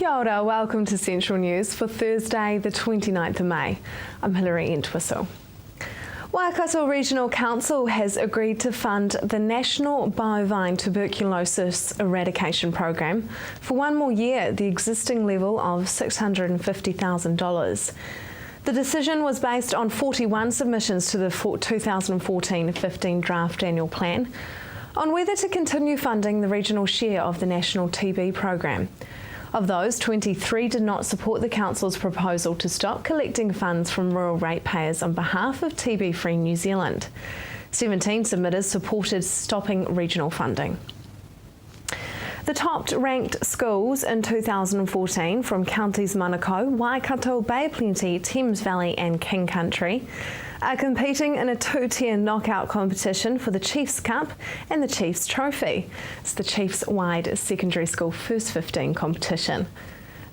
Kia ora, welcome to Central News for Thursday the 29th of May. I'm Hilary Entwistle. Waikato Regional Council has agreed to fund the National Bovine Tuberculosis Eradication Program for one more year at the existing level of $650,000. The decision was based on 41 submissions to the 2014-15 draft annual plan on whether to continue funding the regional share of the National TB program. Of those, 23 did not support the Council's proposal to stop collecting funds from rural ratepayers on behalf of TB-Free New Zealand. 17 submitters supported stopping regional funding. The top-ranked schools in 2014 from counties Manukau, Waikato, Bay of Plenty, Thames Valley and King Country are competing in a two-tier knockout competition for the Chiefs Cup and the Chiefs Trophy. It's the Chiefs-wide secondary school First 15 competition.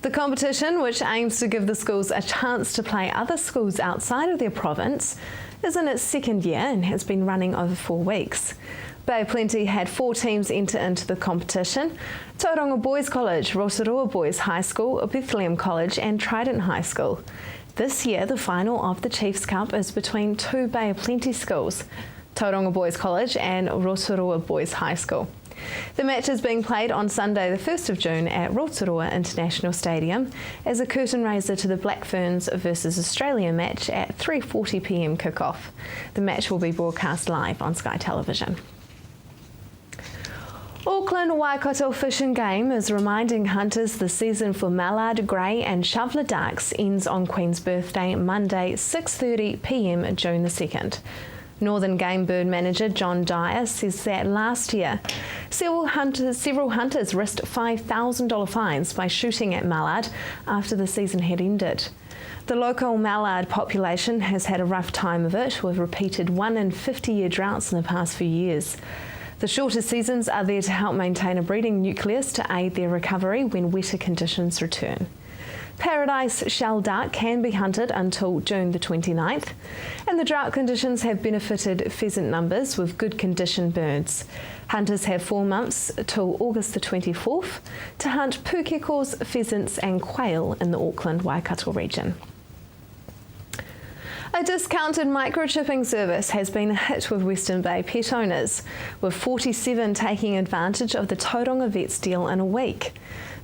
The competition, which aims to give the schools a chance to play other schools outside of their province, is in its second year and has been running over 4 weeks. Bay of Plenty had 4 teams enter into the competition: Tauranga Boys College, Rotorua Boys High School, Bethlehem College and Trident High School. This year, the final of the Chiefs Cup is between 2 Bay of Plenty schools, Tauranga Boys College and Rotorua Boys High School. The match is being played on Sunday the 1st of June at Rotorua International Stadium as a curtain raiser to the Black Ferns vs Australia match at 3:40 p.m. kickoff. The match will be broadcast live on Sky Television. Auckland Waikato Fish and Game is reminding hunters the season for mallard, grey and shoveler ducks ends on Queen's Birthday, Monday 6:30 p.m. June the 2nd. Northern Game Bird Manager John Dyer says that last year several hunters risked $5,000 fines by shooting at mallard after the season had ended. The local mallard population has had a rough time of it, with repeated 1 in 50-year droughts in the past few years. The shorter seasons are there to help maintain a breeding nucleus to aid their recovery when wetter conditions return. Paradise shell duck can be hunted until June the 29th, and the drought conditions have benefited pheasant numbers with good condition birds. Hunters have 4 months till August the 24th to hunt pukekos, pheasants and quail in the Auckland Waikato region. A discounted microchipping service has been a hit with Western Bay pet owners, with 47 taking advantage of the Tauranga Vets deal in a week.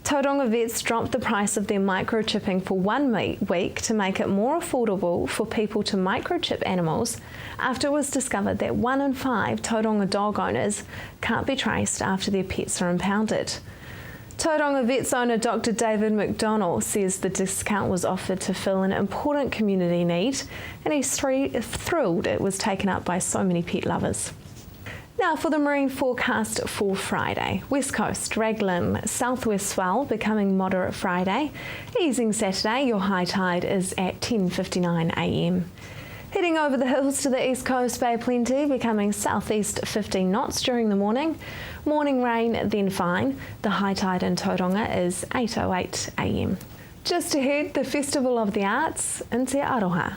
Tauranga Vets dropped the price of their microchipping for 1 week to make it more affordable for people to microchip animals after it was discovered that 1 in 5 Tauranga dog owners can't be traced after their pets are impounded. Tauranga Vets owner Dr. David McDonnell says the discount was offered to fill an important community need, and he's thrilled it was taken up by so many pet lovers. Now for the marine forecast for Friday. West Coast, Raglan, southwest swell becoming moderate Friday. Easing Saturday, your high tide is at 10:59 a.m. Heading over the hills to the east coast, Bay of Plenty becoming southeast 15 knots during the morning. Morning rain, then fine. The high tide in Tauranga is 8:08 a.m. Just ahead, the Festival of the Arts in Te Aroha.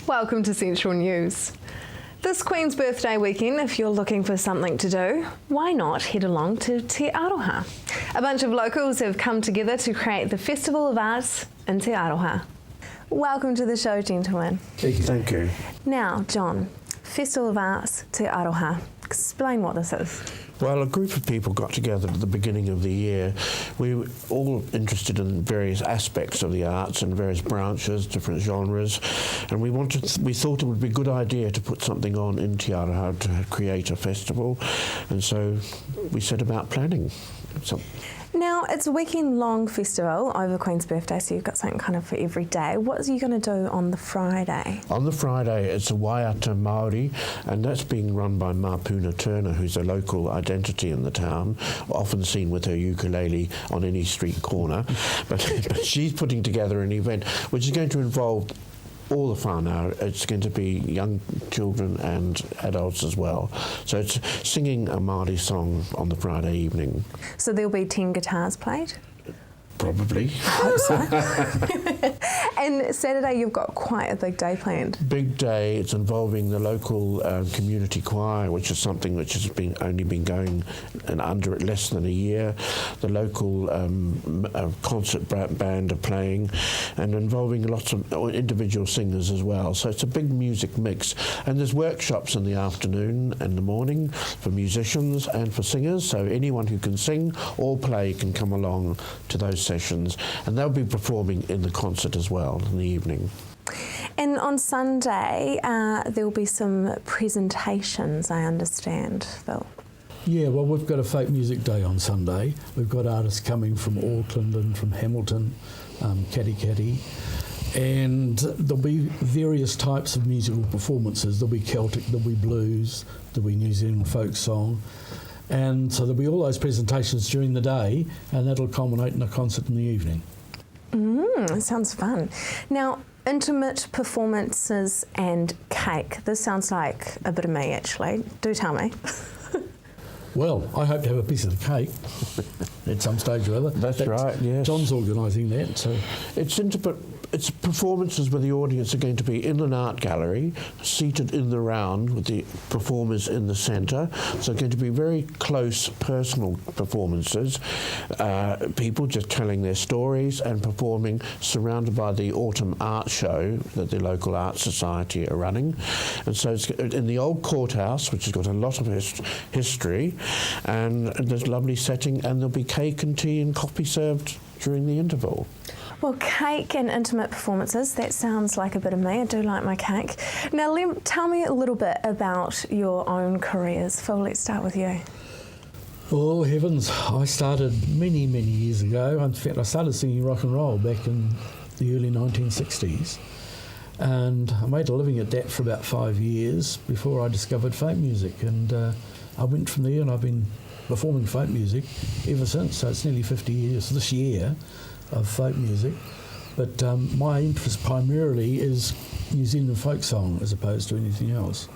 Welcome to Central News. This Queen's Birthday weekend, if you're looking for something to do, why not head along to Te Aroha? A bunch of locals have come together to create the Festival of Arts in Te Aroha. Welcome to the show, gentlemen. Thank you. Now, John, Festival of Arts, Te Aroha. Explain what this is. Well, a group of people got together at the beginning of the year. We were all interested in various aspects of the arts and various branches, different genres, and we thought it would be a good idea to put something on in Te Aroha to create a festival, and so we set about planning something. Now, it's a weekend-long festival over Queen's Birthday, so you've got something kind of for every day. What are you going to do on the Friday? On the Friday, it's a Waiata Māori, and that's being run by Mapuna Turner, who's a local identity in the town, often seen with her ukulele on any street corner. But she's putting together an event which is going to involve all the whānau. It's going to be young children and adults as well. So it's singing a Māori song on the Friday evening. So there'll be 10 guitars played? Probably. I hope so. And Saturday you've got quite a big day planned. Big day. It's involving the local community choir, which is something which has only been going under less than a year. The local concert band are playing, and involving lots of individual singers as well. So it's a big music mix. And there's workshops in the afternoon and the morning for musicians and for singers. So anyone who can sing or play can come along to those sessions, and they'll be performing in the concert as well in the evening. And on Sunday, there'll be some presentations, I understand, Phil. Yeah, well, we've got a folk music day on Sunday. We've got artists coming from Auckland and from Hamilton, Katikati, and there'll be various types of musical performances. There'll be Celtic, there'll be blues, there'll be New Zealand folk song, and so there'll be all those presentations during the day, and that'll culminate in a concert in the evening. Sounds fun. Now, intimate performances and cake. This sounds like a bit of me, actually. Do tell me. Well, I hope to have a piece of the cake at some stage or other. That's right, yes. John's organising that. So it's performances where the audience are going to be in an art gallery, seated in the round with the performers in the centre. So going to be very close, personal performances. People just telling their stories and performing, surrounded by the autumn art show that the local art society are running. And so it's in the old courthouse, which has got a lot of history, and there's a lovely setting, and there'll be cake and tea and coffee served during the interval. Well, cake and intimate performances, that sounds like a bit of me. I do like my cake. Now, tell me a little bit about your own careers. Phil, let's start with you. Oh, heavens. I started many, many years ago. In fact, I started singing rock and roll back in the early 1960s. And I made a living at that for about 5 years before I discovered folk music. And I went from there, and I've been performing folk music ever since. So it's nearly 50 years this year of folk music, but my interest primarily is New Zealand folk song as opposed to anything else.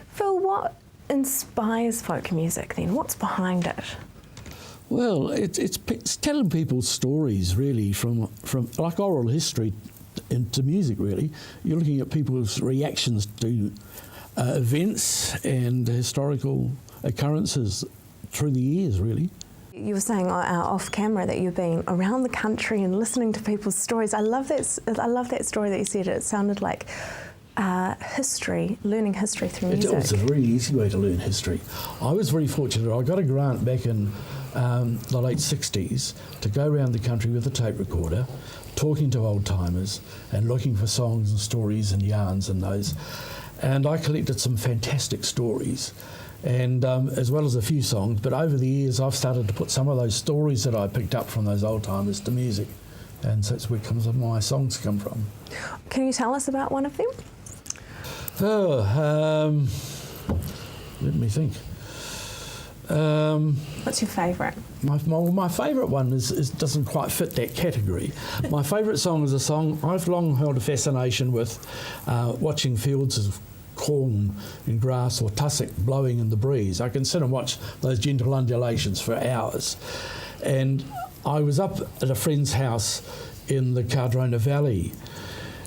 Phil, what inspires folk music then? What's behind it? Well, it's telling people's stories really from like oral history into music really. You're looking at people's reactions to events and historical occurrences through the years really. You were saying off camera that you've been around the country and listening to people's stories. I love that story that you said. It sounded like history, learning history through music. It's a very easy way to learn history. I was very fortunate. I got a grant back in the late 60s to go around the country with a tape recorder, talking to old timers and looking for songs and stories and yarns and those. And I collected some fantastic stories, and as well as a few songs, but over the years I've started to put some of those stories that I picked up from those old timers to music, and so that's where my songs come from. Can you tell us about one of them? Let me think. What's your favourite? My favourite one doesn't quite fit that category. My favourite song is a song I've long held a fascination with, watching fields of corn and grass or tussock blowing in the breeze. I can sit and watch those gentle undulations for hours. And I was up at a friend's house in the Cardrona Valley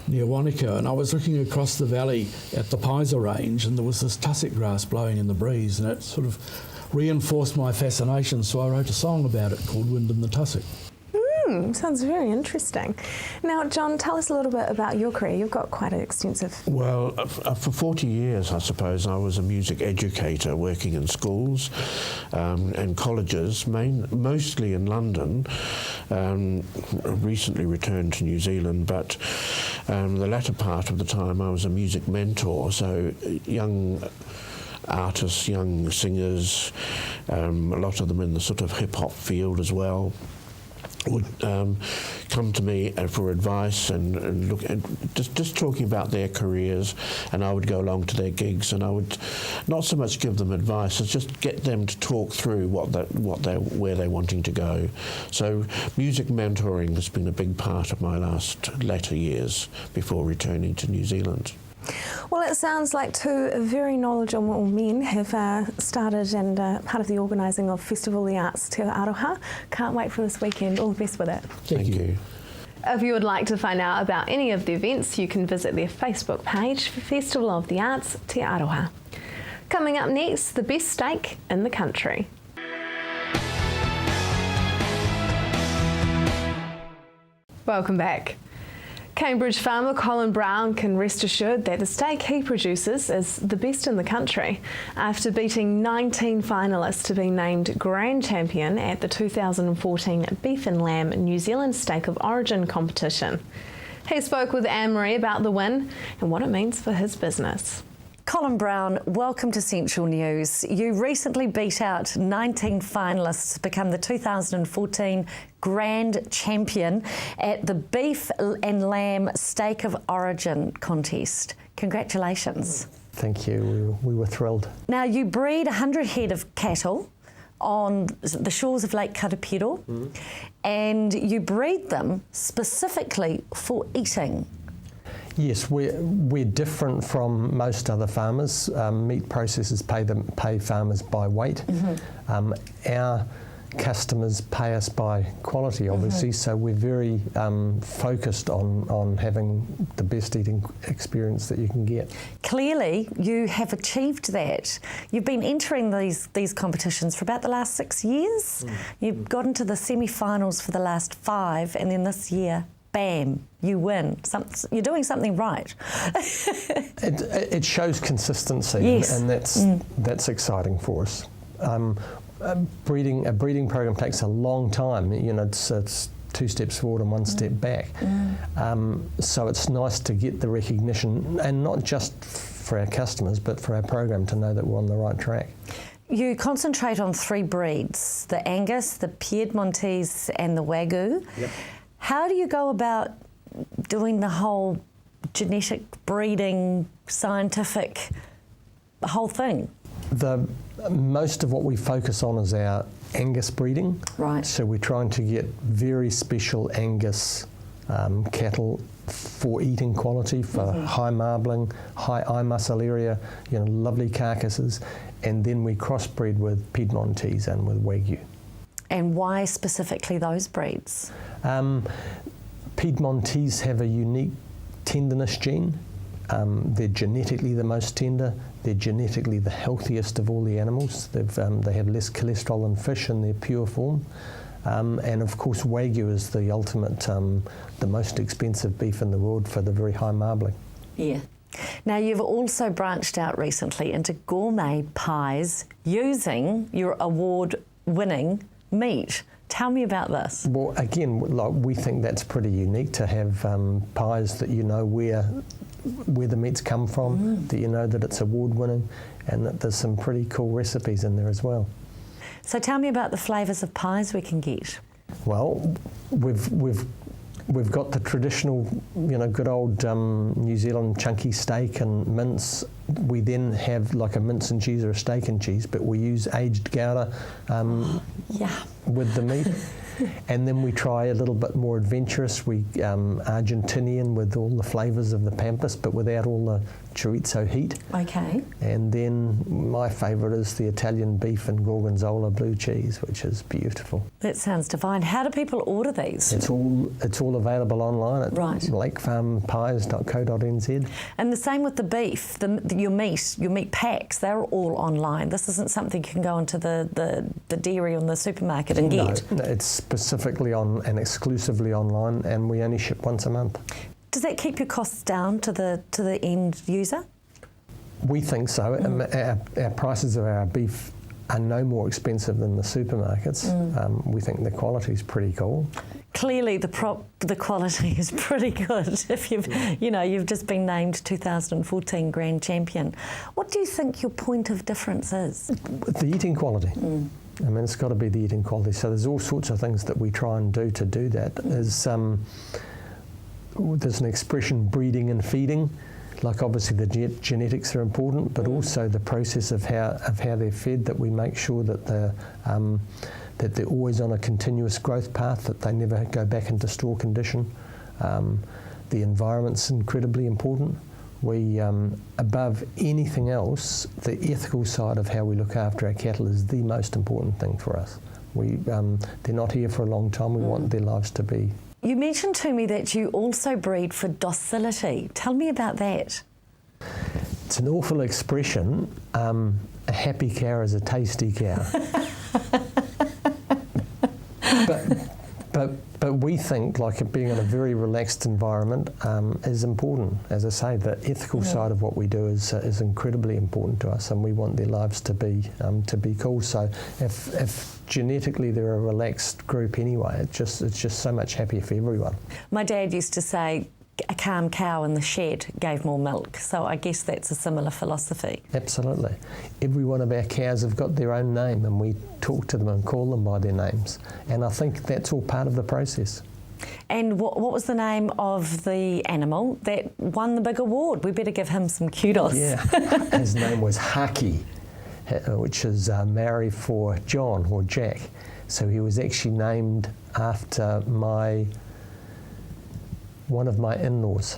near Wanaka, and I was looking across the valley at the Pisa Range, and there was this tussock grass blowing in the breeze, and it sort of reinforced my fascination, so I wrote a song about it called Wind in the Tussock. Sounds very interesting. Now, John, tell us a little bit about your career. You've got quite an extensive... Well, for 40 years, I suppose, I was a music educator working in schools and colleges, mostly in London. Recently returned to New Zealand, but the latter part of the time I was a music mentor, so young artists, young singers, a lot of them in the sort of hip-hop field as well, would come to me for advice and look at just talking about their careers, and I would go along to their gigs, and I would not so much give them advice as just get them to talk through where they're wanting to go. So music mentoring has been a big part of my latter years before returning to New Zealand. Well, it sounds like two very knowledgeable men have started and part of the organising of Festival of the Arts Te Aroha. Can't wait for this weekend. All the best with it. Thank you. If you would like to find out about any of the events, you can visit their Facebook page for Festival of the Arts Te Aroha. Coming up next, the best steak in the country. Welcome back. Cambridge farmer Colin Brown can rest assured that the steak he produces is the best in the country after beating 19 finalists to be named Grand Champion at the 2014 Beef and Lamb New Zealand Steak of Origin competition. He spoke with Anne-Marie about the win and what it means for his business. Colin Brown, welcome to Central News. You recently beat out 19 finalists to become the 2014 Grand Champion at the Beef and Lamb Steak of Origin contest. Congratulations. Thank you. We were thrilled. Now, you breed 100 head of cattle on the shores of Lake Karapiro, and you breed them specifically for eating. Yes, we're different from most other farmers. Meat processors pay farmers by weight. Our customers pay us by quality, obviously, so we're very focused on having the best eating experience that you can get. Clearly, you have achieved that. You've been entering these competitions for about the last 6 years. You've got into the semi-finals for the last 5, and then this year, bam, you win. You're doing something right. It shows consistency, yes. and that's exciting for us. A breeding program takes a long time. You know, it's 2 steps forward and 1 step back. So it's nice to get the recognition, and not just for our customers, but for our program to know that we're on the right track. You concentrate on 3 breeds: the Angus, the Piedmontese, and the Wagyu. Yep. How do you go about doing the whole genetic breeding, scientific, the whole thing? Most of what we focus on is our Angus breeding. Right. So we're trying to get very special Angus cattle for eating quality, for high marbling, high eye muscle area, lovely carcasses, and then we crossbreed with Piedmontese and with Wagyu. And why specifically those breeds? Piedmontese have a unique tenderness gene. They're genetically the most tender. They're genetically the healthiest of all the animals. They have less cholesterol than fish in their pure form. And of course, Wagyu is the ultimate, the most expensive beef in the world for the very high marbling. Yeah. Now, you've also branched out recently into gourmet pies using your award-winning meat. Tell me about this. Well, again, we think that's pretty unique to have pies that you know where the meats come from, that you know that it's award-winning, and that there's some pretty cool recipes in there as well. So tell me about the flavours of pies we can get. Well, we've got the traditional, good old New Zealand chunky steak and mince. We then have like a mince and cheese or a steak and cheese, but we use aged Gouda with the meat. And then we try a little bit more adventurous. We Argentinian with all the flavours of the Pampas, but without all the chorizo heat. Okay. And then my favourite is the Italian beef and gorgonzola blue cheese, which is beautiful. That sounds divine. How do people order these? It's all available online at lakefarmpies.co.nz. And the same with the beef, your meat packs, they're all online. This isn't something you can go into the dairy or the supermarket and get. No, it's specifically on and exclusively online, and we only ship once a month. Does that keep your costs down to the end user? We think so. Our prices of our beef are no more expensive than the supermarkets. We think the quality is pretty cool. Clearly, the quality is pretty good. If you've just been named 2014 Grand Champion, what do you think your point of difference is? The eating quality. I mean, it's got to be the eating quality. So there's all sorts of things that we try and do to do that. There's an expression, breeding and feeding. Like obviously the genetics are important, but also the process of how they're fed, that we make sure that they're always on a continuous growth path, that they never go back into store condition. The environment's incredibly important. We, above anything else, the ethical side of how we look after our cattle is the most important thing for us. They're not here for a long time. We want their lives to be You mentioned to me that you also breed for docility. Tell me about that. It's an awful expression. A happy cow is a tasty cow. But we think like it being in a very relaxed environment is important. As I say, the ethical side of what we do is incredibly important to us, and we want their lives to be cool. So if genetically they're a relaxed group anyway, it's just so much happier for everyone. My dad used to say a calm cow in the shed gave more milk, so I guess that's a similar philosophy. Absolutely. Every one of our cows have got their own name, and we talk to them and call them by their names. And I think that's all part of the process. And what was the name of the animal that won the big award? We better give him some kudos. Yeah, his name was Haki, which is Maori for John or Jack. So he was actually named after one of my in-laws,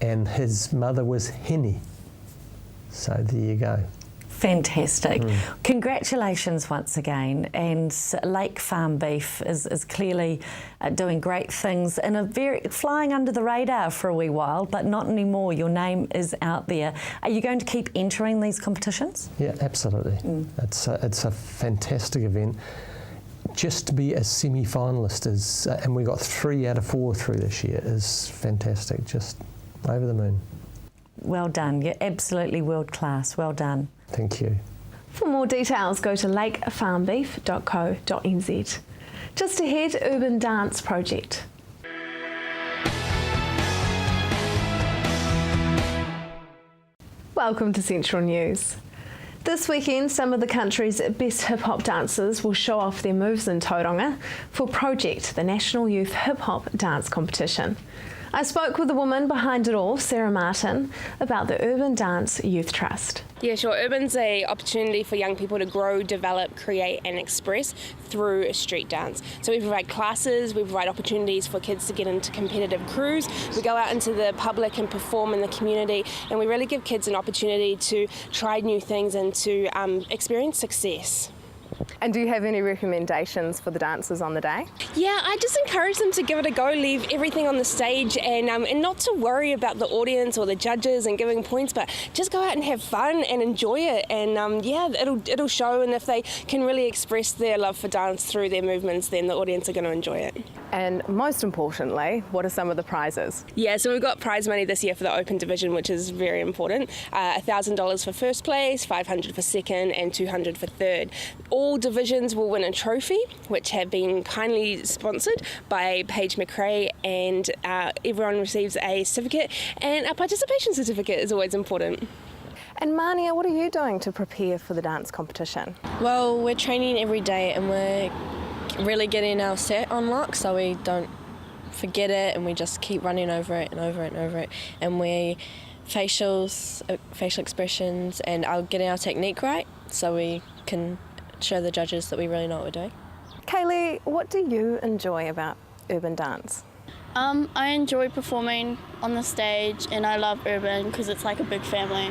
and his mother was Henny. So there you go. Fantastic. Congratulations once again, and Lake Farm Beef is clearly doing great things and flying under the radar for a wee while, but not anymore. Your name is out there. Are you going to keep entering these competitions? Yeah, absolutely. It's a fantastic event. Just to be a semi-finalist is, and we got 3 out of 4 through this year, is fantastic. Just over the moon. Well done. You're absolutely world class. Well done. Thank you. For more details, go to lakefarmbeef.co.nz. Just ahead, Urban Dance Project. Welcome to Central News. This weekend, some of the country's best hip-hop dancers will show off their moves in Tauranga for Project, the National Youth Hip-Hop Dance Competition. I spoke with the woman behind it all, Sarah Martin, about the Urban Dance Youth Trust. Yeah, sure. Urban's an opportunity for young people to grow, develop, create and express through street dance. So we provide classes, we provide opportunities for kids to get into competitive crews, we go out into the public and perform in the community, and we really give kids an opportunity to try new things and to experience success. And do you have any recommendations for the dancers on the day? Yeah, I just encourage them to give it a go, leave everything on the stage and not to worry about the audience or the judges and giving points, but just go out and have fun and enjoy it. And it'll show, and if they can really express their love for dance through their movements, then the audience are going to enjoy it. And most importantly, what are some of the prizes? Yeah, so we've got prize money this year for the open division, which is very important. $1,000 for first place, $500 for second, and $200 for third. All divisions will win a trophy, which have been kindly sponsored by Paige McRae, and everyone receives a certificate, and a participation certificate is always important. And Mania, what are you doing to prepare for the dance competition? Well, we're training every day and we're really getting our set on lock so we don't forget it, and we just keep running over it and over it and over it, and we facial expressions, and getting our technique right so we can show the judges that we really know what we're doing. Kaylee, what do you enjoy about urban dance? I enjoy performing on the stage, and I love urban because it's like a big family.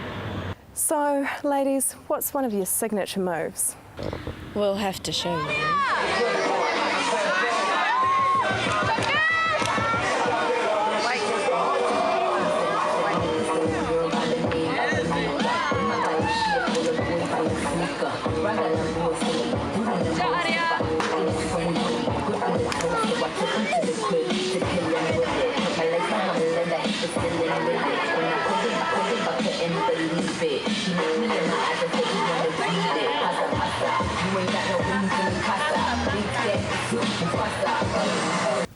So, ladies, what's one of your signature moves? We'll have to show you.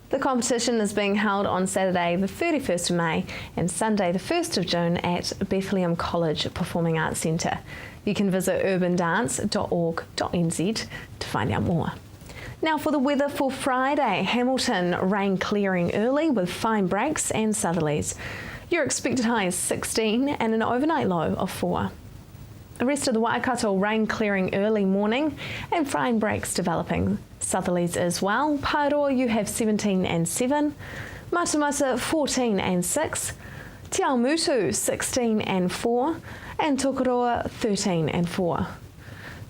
The competition is being held on Saturday the 31st of May and Sunday the 1st of June at Bethlehem College Performing Arts Centre. You can visit urbandance.org.nz to find out more. Now for the weather for Friday, Hamilton rain clearing early with fine breaks and southerlies. Your expected high is 16 and an overnight low of 4. The rest of the Waikato rain clearing early morning and fine breaks developing. Southerlies as well. Paeroa you have 17 and 7. Matamata 14 and 6. Te Awamutu 16 and 4. And Tokoroa 13 and 4.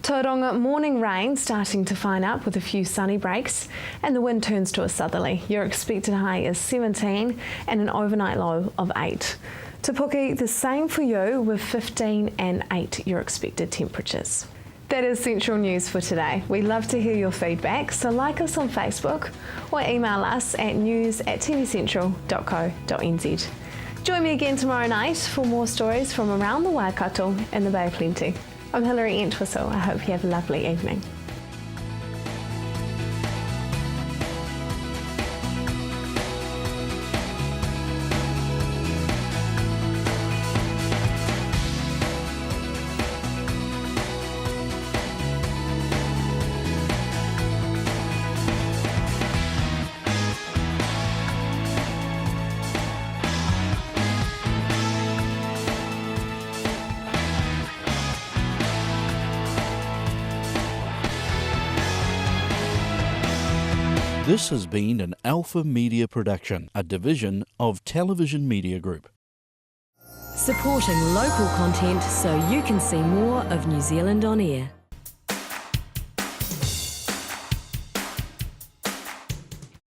Tauranga, morning rain starting to fine up with a few sunny breaks, and the wind turns to a southerly. Your expected high is 17 and an overnight low of 8. Te Puke, the same for you with 15 and 8 your expected temperatures. That is Central News for today. We love to hear your feedback, so like us on Facebook or email us at news@tvcentral.co.nz. Join me again tomorrow night for more stories from around the Waikato and the Bay of Plenty. I'm Hilary Entwistle. I hope you have a lovely evening. This has been an Alpha Media production, a division of Television Media Group. Supporting local content so you can see more of New Zealand on air.